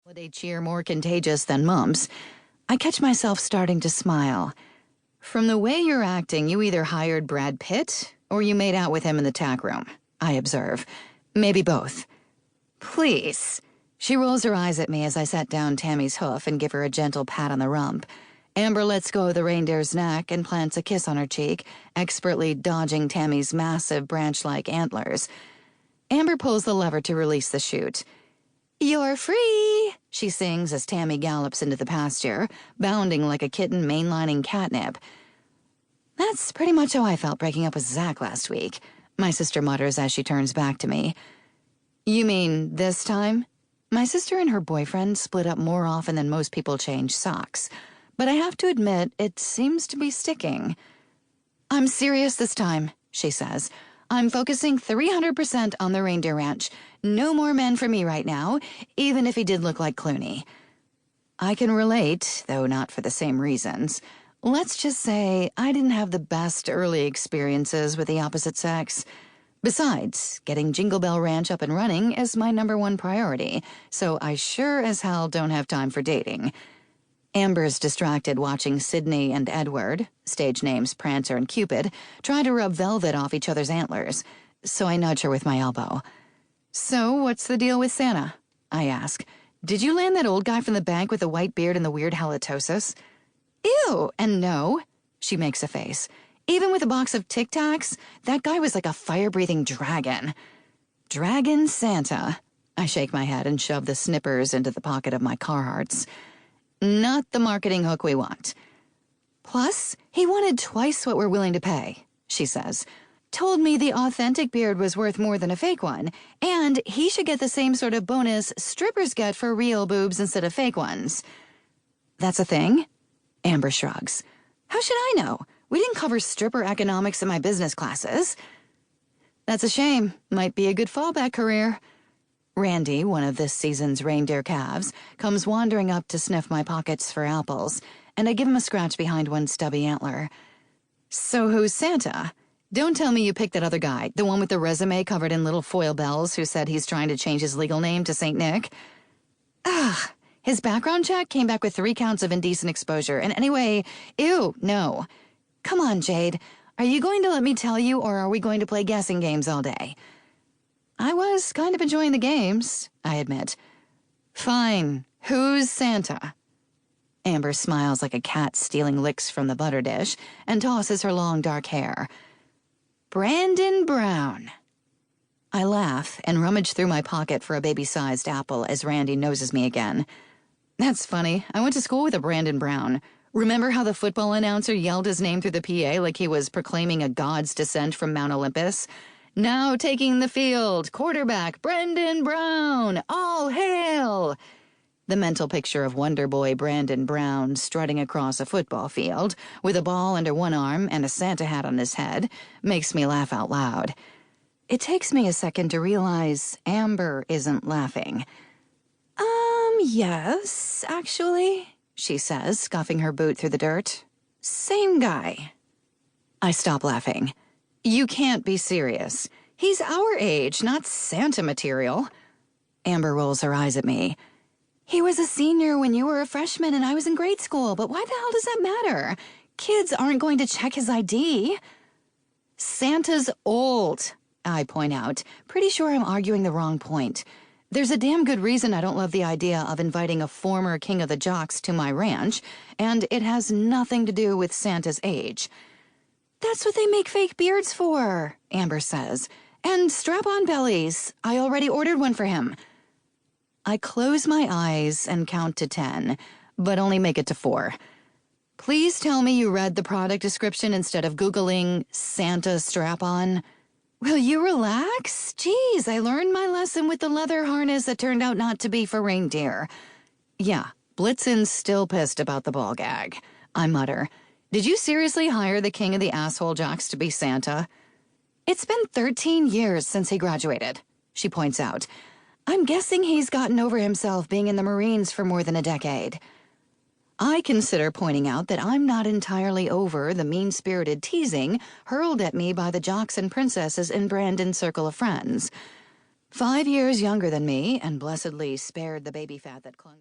Holiday cheer more contagious than mumps, I catch myself starting to smile. From the way you're acting, you either hired Brad Pitt or you made out with him in the tack room, I observe. Maybe both. Please. She rolls her eyes at me as I set down Tammy's hoof and give her a gentle pat on the rump. Amber lets go of the reindeer's neck and plants a kiss on her cheek, expertly dodging Tammy's massive branch-like antlers. Amber pulls the lever to release the chute. "You're free," she sings as Tammy gallops into the pasture, bounding like a kitten mainlining catnip. "That's pretty much how I felt breaking up with Zach last week," my sister mutters as she turns back to me. "You mean this time?" My sister and her boyfriend split up more often than most people change socks, but I have to admit it seems to be sticking. "I'm serious this time," she says. "I'm focusing 300% on the reindeer ranch. No more men for me right now, even if he did look like Clooney." I can relate, though not for the same reasons. Let's just say I didn't have the best early experiences with the opposite sex. Besides, getting Jingle Bell Ranch up and running is my #1 priority, so I sure as hell don't have time for dating. Amber's distracted watching Sydney and Edward, stage names Prancer and Cupid, try to rub velvet off each other's antlers, so I nudge her with my elbow. "So, what's the deal with Santa?" I ask. "Did you land that old guy from the bank with the white beard and the weird halitosis?" "Ew, and no," she makes a face. "Even with a box of Tic Tacs, that guy was like a fire-breathing dragon." "Dragon Santa." I shake my head and shove the snippers into the pocket of my Carhartts. "Not the marketing hook we want." "Plus, he wanted twice what we're willing to pay," she says. "Told me the authentic beard was worth more than a fake one, and he should get the same sort of bonus strippers get for real boobs instead of fake ones." "That's a thing?" Amber shrugs. "How should I know? We didn't cover stripper economics in my business classes." "That's a shame. Might be a good fallback career." Randy, one of this season's reindeer calves, comes wandering up to sniff my pockets for apples, and I give him a scratch behind one stubby antler. "So who's Santa? Don't tell me you picked that other guy, the one with the resume covered in little foil bells who said he's trying to change his legal name to St. Nick." "Ugh, his background check came back with 3 counts of indecent exposure, and anyway, ew, no. Come on, Jade, are you going to let me tell you, or are we going to play guessing games all day?" I was kind of enjoying the games, I admit. "Fine, who's Santa?" Amber smiles like a cat stealing licks from the butter dish and tosses her long dark hair. "Brandon Brown." I laugh and rummage through my pocket for a baby-sized apple as Randy noses me again. "That's funny. I went to school with a Brandon Brown. Remember how the football announcer yelled his name through the PA like he was proclaiming a god's descent from Mount Olympus? 'Now taking the field, quarterback Brandon Brown, all hail!' The mental picture of Wonder Boy Brandon Brown strutting across a football field with a ball under one arm and a Santa hat on his head makes me laugh out loud. It takes me a second to realize Amber isn't laughing. Yes, actually," she says, scuffing her boot through the dirt. "Same guy." I stop laughing. "You can't be serious. He's our age, not Santa material." Amber rolls her eyes at me. "He was a senior when you were a freshman and I was in grade school, but why the hell does that matter? Kids aren't going to check his ID." "Santa's old," I point out, pretty sure I'm arguing the wrong point. There's a damn good reason I don't love the idea of inviting a former king of the jocks to my ranch, and it has nothing to do with Santa's age. "That's what they make fake beards for," Amber says. "And strap-on bellies. I already ordered one for him." I close my eyes and count to 10, but only make it to 4. "Please tell me you read the product description instead of Googling Santa strap-on." "Will you relax? Geez, I learned my lesson with the leather harness that turned out not to be for reindeer." "Yeah, Blitzen's still pissed about the ball gag," I mutter. "Did you seriously hire the king of the asshole jocks to be Santa?" "It's been 13 years since he graduated," she points out. "I'm guessing he's gotten over himself being in the Marines for more than a decade." I consider pointing out that I'm not entirely over the mean-spirited teasing hurled at me by the jocks and princesses in Brandon's circle of friends. 5 years younger than me and blessedly spared the baby fat that clung